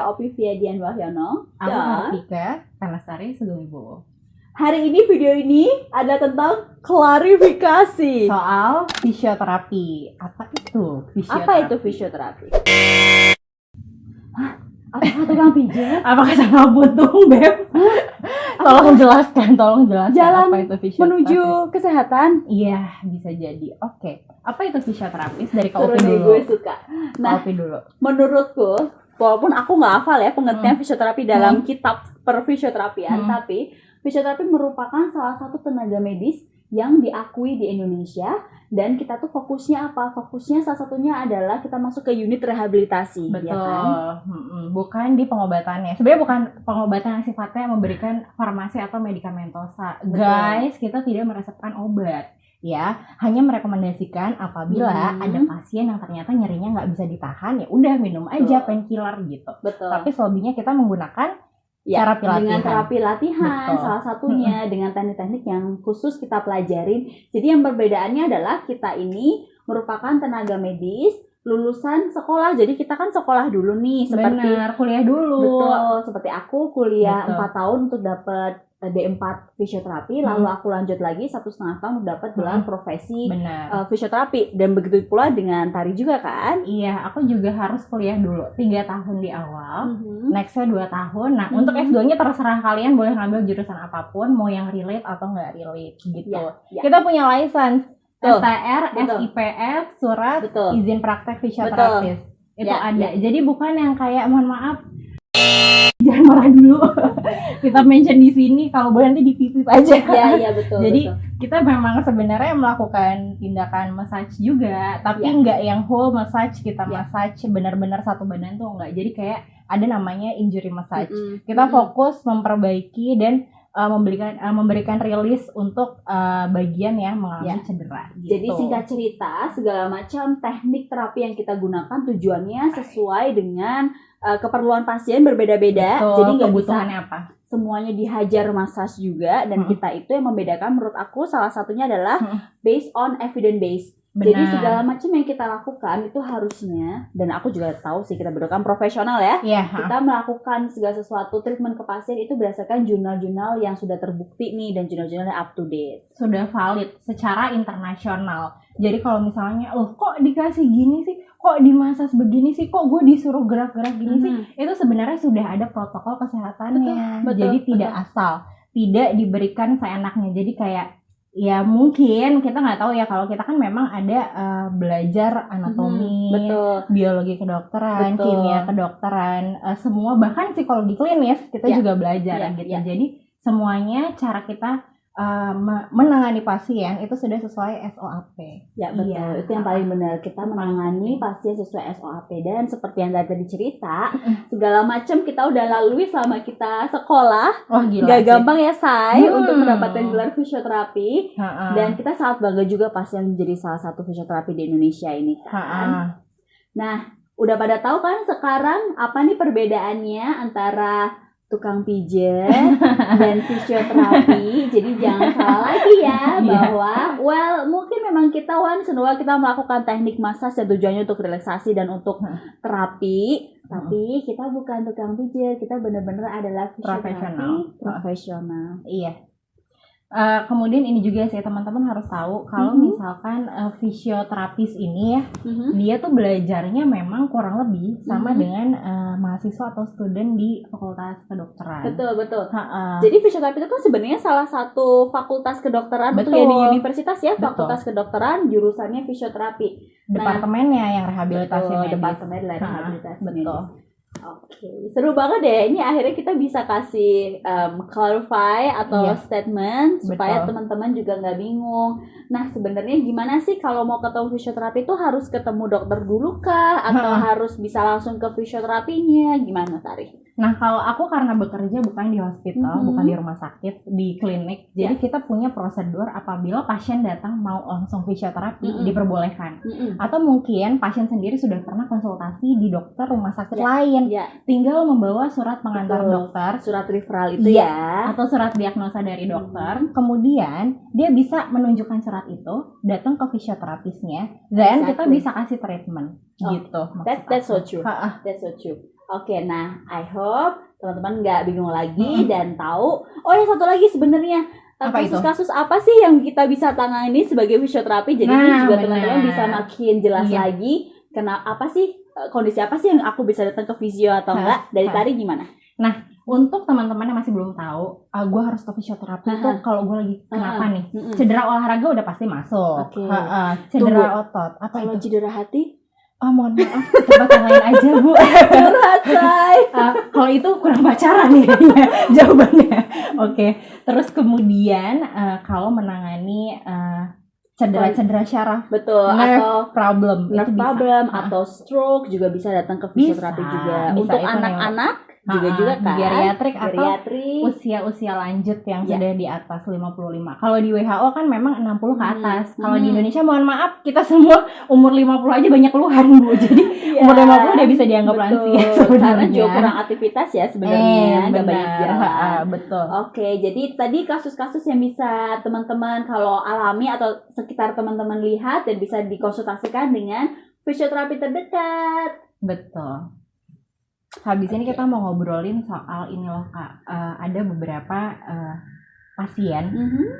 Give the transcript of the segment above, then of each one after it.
Opi Fiadian Wahyono. Aku Dan Kartika Tanasari Sugeng. hari ini video ini adalah tentang klarifikasi. Soal fisioterapi. Apa itu fisioterapi? Apa itu fisioterapi? Hah? Apakah tukang pijat? Apakah sama buntung, Beb? Tolong jelaskan Jalan apa itu fisioterapi. menuju kesehatan? Iya, bisa jadi. Oke. Apa itu fisioterapis? Dari Kak Seru Opi nih, dulu. gue suka. Nah, Kak Opi dulu. menurutku, walaupun aku nggak hafal ya pengertian fisioterapi dalam kitab perfisioterapian, tapi fisioterapi merupakan salah satu tenaga medis yang diakui di Indonesia, dan kita tuh fokusnya apa? Fokusnya salah satunya adalah kita masuk ke unit rehabilitasi. Betul. Ya kan? Bukan di pengobatannya. Sebenarnya bukan pengobatan yang sifatnya memberikan farmasi atau medikamentosa. Betul. Guys, kita tidak meresepkan obat. Ya, hanya merekomendasikan apabila ada pasien yang ternyata nyerinya nggak bisa ditahan, ya udah minum aja painkiller gitu. Betul. Tapi selebihnya kita menggunakan Ya, terapi latihan. dengan terapi latihan, Betul. salah satunya dengan teknik-teknik yang khusus kita pelajarin. Jadi yang perbedaannya adalah kita ini merupakan tenaga medis lulusan sekolah. Jadi kita kan sekolah dulu nih, seperti Benar, kuliah dulu. betul, seperti aku kuliah Betul. 4 tahun untuk dapat D4 fisioterapi, lalu aku lanjut lagi 1,5 tahun untuk dapat gelar profesi Benar. fisioterapi, dan begitu pula dengan tari juga kan. Iya, aku juga harus kuliah dulu 3 tahun di awal. Nextnya 2 tahun. Nah, untuk S2-nya terserah kalian boleh ngambil jurusan apapun, mau yang relate atau nggak relate gitu. Ya. Kita punya license Betul. STR, Betul. SIPF, surat Betul. izin praktek fisioterapis. Itu Ya, ada. ya. Jadi bukan yang kayak mohon maaf jangan marah dulu. Kita mention di sini, kalau boleh nanti dipipip aja. Iya betul. Jadi betul. kita memang sebenarnya melakukan tindakan massage juga, tapi nggak yang whole massage. Kita massage benar-benar satu badan tuh nggak. Jadi kayak ada namanya injury massage. Kita fokus memperbaiki dan memberikan rilis untuk bagian yang mengalami cedera. Gitu. Jadi singkat cerita, segala macam teknik terapi yang kita gunakan tujuannya sesuai dengan keperluan pasien berbeda-beda. Betul, jadi nggak bisa kebutuhannya apa? semuanya dihajar massage juga, dan kita itu yang membedakan menurut aku salah satunya adalah based on evidence based. Benar. Jadi segala macam yang kita lakukan itu harusnya, dan aku juga tahu sih kita berdua kan profesional ya. Kita melakukan segala sesuatu treatment ke pasien itu berdasarkan jurnal-jurnal yang sudah terbukti nih, dan jurnal-jurnal yang up to date. Sudah valid secara internasional. Jadi kalau misalnya loh kok dikasih gini sih, kok dimasas begini sih, kok gue disuruh gerak-gerak gini sih, itu sebenarnya sudah ada protokol kesehatannya. Betul, jadi tidak asal, tidak diberikan seenaknya. Jadi kayak ya mungkin kita nggak tahu ya, kalau kita kan memang ada belajar anatomi, biologi kedokteran, kimia kedokteran, semua, bahkan psikologi klinis kita juga belajar gitu. Jadi semuanya cara kita menangani pasien itu sudah sesuai SOAP. Ya betul, itu yang paling benar, kita menangani pasien sesuai SOAP. Dan seperti yang tadi cerita, segala macam kita udah lalui selama kita sekolah. Gak gampang ya Say untuk mendapatkan gelar fisioterapi. Dan kita sangat bangga juga pasien menjadi salah satu fisioterapi di Indonesia ini kan. Nah, udah pada tahu kan sekarang apa nih perbedaannya antara tukang pijat dan fisioterapi. Jadi jangan salah lagi ya, bahwa mungkin memang kita kita melakukan teknik massage yang tujuannya untuk relaksasi dan untuk terapi, tapi kita bukan tukang pijat, kita benar-benar adalah fisioterapi profesional. Iya. Kemudian ini juga sih teman-teman harus tahu kalau misalkan fisioterapis ini ya, dia tuh belajarnya memang kurang lebih sama dengan mahasiswa atau student di fakultas kedokteran. Betul. Jadi fisioterapi itu kan sebenarnya salah satu fakultas kedokteran untuk ya di universitas ya, fakultas kedokteran jurusannya fisioterapi. Departemennya yang rehabilitasi medis. Departemen rehabilitasi medis. Oke, seru banget deh. Ini akhirnya kita bisa kasih clarify atau statement supaya teman-teman juga nggak bingung. Nah, sebenarnya gimana sih kalau mau ketemu fisioterapi itu harus ketemu dokter dulu kah? Atau harus bisa langsung ke fisioterapinya? Gimana, Tari? Nah, kalau aku karena bekerja bukan di hospital, bukan di rumah sakit, di klinik, jadi kita punya prosedur apabila pasien datang mau langsung fisioterapi, diperbolehkan. Atau mungkin pasien sendiri sudah pernah konsultasi di dokter rumah sakit lain, tinggal membawa surat pengantar dokter, surat referral itu atau surat diagnosa dari dokter, kemudian dia bisa menunjukkan surat itu, datang ke fisioterapisnya, dan kita bisa kasih treatment, gitu. That's so true. That's so true. Oke, nah I hope teman-teman nggak bingung lagi dan tahu. Oh ya, satu lagi sebenarnya kasus-kasus apa sih yang kita bisa tangani sebagai fisioterapi. Jadi ini juga teman-teman bisa makin jelas lagi apa sih kondisi apa sih yang aku bisa datang ke fisio atau enggak. Dari Tari gimana? Nah, untuk teman-teman yang masih belum tahu, gue harus ke fisioterapi itu kalau gue lagi kenapa nih? Cedera olahraga udah pasti masuk. Cedera otot. Apa kalau itu? Cedera hati? Oh, mohon maaf, tempat yang lain aja, Bu. Curhat, say. Kalau itu kurang pacaran nih jawabannya. Oke. Terus kemudian kalau menangani cedera syaraf, betul, nerve problem, atau stroke juga bisa datang ke fisioterapi juga. Untuk anak-anak juga kan, geriatrik atau usia lanjut yang sudah di atas 55. Kalau di WHO kan memang 60 ke atas. Kalau di Indonesia mohon maaf, kita semua umur 50 aja banyak keluhan, Bu. Jadi umur 50 udah bisa dianggap lansia karena juga kurang aktivitas ya sebenarnya, enggak banyak jalan. Betul. Oke, jadi tadi kasus-kasus yang bisa teman-teman kalau alami atau sekitar teman-teman lihat dan bisa dikonsultasikan dengan fisioterapi terdekat. Betul. Habis ini kita mau ngobrolin soal ini loh Kak, ada beberapa pasien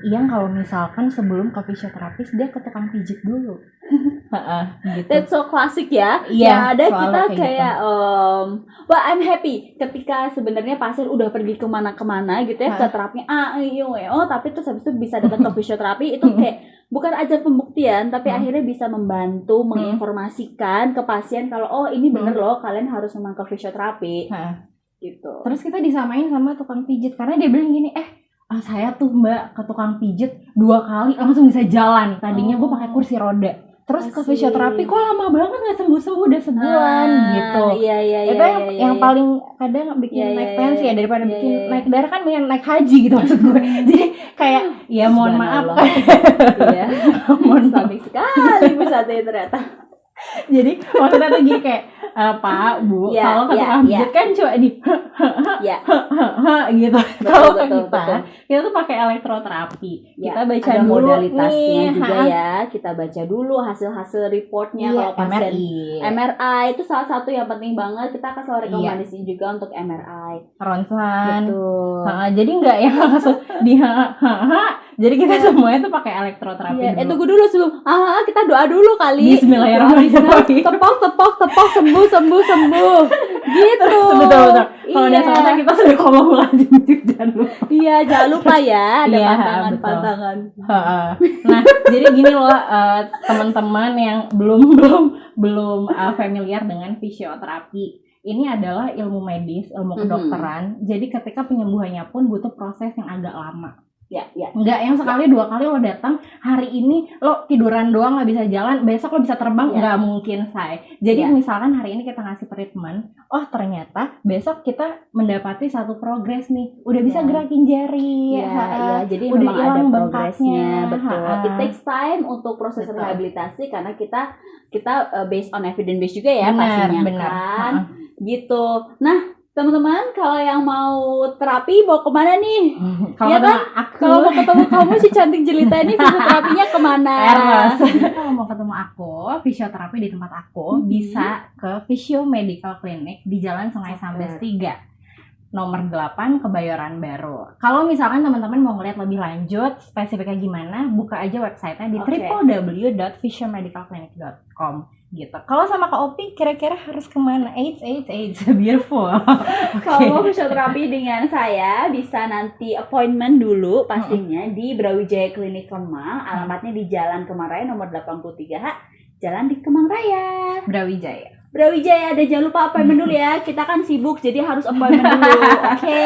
yang kalau misalkan sebelum ke fisioterapis dia ke tukang pijit dulu. Gitu. That's so classic ya. Iya, ada kita kayak but I'm happy ketika sebenarnya pasien udah pergi kemana-kemana gitu ya, ke terapi tapi terus habis itu bisa datang ke fisioterapi. Itu kayak bukan aja pembuktian, tapi akhirnya bisa membantu menginformasikan ke pasien kalau ini bener loh, kalian harus memang ke fisioterapi. Gitu. Terus kita disamain sama tukang pijit karena dia bilang gini, saya tuh Mbak ke tukang pijit 2 kali langsung bisa jalan. Tadinya gue pakai kursi roda. Terus ke fisioterapi kok lama banget nggak sembuh-sembuh, udah sebulan gitu. Itu yang paling kadang bikin naik tensi ya, daripada bikin naik darah kan bikin naik haji gitu maksud gue. Jadi kayak ya mohon maaf. Mohon maaf sekali Bu Sate ternyata. Jadi maksudnya tuh gini kayak Pak, Bu, kalau ke tukang pijit kan cuma di gitu. Kalau ke kita tuh pakai elektroterapi. Kita baca ada dulu modalitasnya juga ya. Kita baca dulu hasil reportnya kalau pasien MRI itu salah satu yang penting banget. Kita akan selalu rekomendasiin juga untuk MRI. Ronsen. Betul. Jadi enggak yang langsung di jadi kita semuanya tuh pakai elektroterapi dulu. Tunggu dulu sebelum kita doa dulu kali. Bismillahirrahmanirrahim. Tepok sembuh gitu. Betul. Kalau udah selesai kita sudah kumulasi jangan lupa. Jangan lupa ya, ada pantangan. Nah, jadi gini loh teman-teman yang belum familiar dengan fisioterapi. Ini adalah ilmu medis, ilmu kedokteran. Jadi ketika penyembuhannya pun butuh proses yang agak lama. Enggak yang sekali 2 kali lo datang, hari ini lo tiduran doang nggak bisa jalan, besok lo bisa terbang, nggak mungkin say. Jadi misalkan hari ini kita ngasih treatment, ternyata besok kita mendapati satu progres nih, udah bisa gerakin jari, jadi udah memang ada progresnya, betul. It takes time untuk proses rehabilitasi karena kita based on evidence based juga ya pastinya kan, gitu. Nah teman-teman, kalau yang mau terapi mau kemana nih? Kalau mau ketemu kamu si cantik jelita ini, fisioterapinya kemana? Kalau mau ketemu aku, fisioterapi di tempat aku bisa ke Physio Medical Clinic di Jalan Sungai Sambes 3, nomor 8 Kebayoran Baru. Kalau misalkan teman-teman mau ngeliat lebih lanjut, spesifiknya gimana, buka aja websitenya di www.physiomedicalclinic.com. gitu. Kalau sama Kak Opi kira-kira harus kemana? Beautiful. Kalau mau fisioterapi dengan saya bisa nanti appointment dulu pastinya di Brawijaya Klinik Kemang. Alamatnya di Jalan Kemang Raya nomor 83H, Jalan di Kemang Raya, Brawijaya. Dan jangan lupa appointment dulu ya. Kita kan sibuk jadi harus appointment dulu. Oke.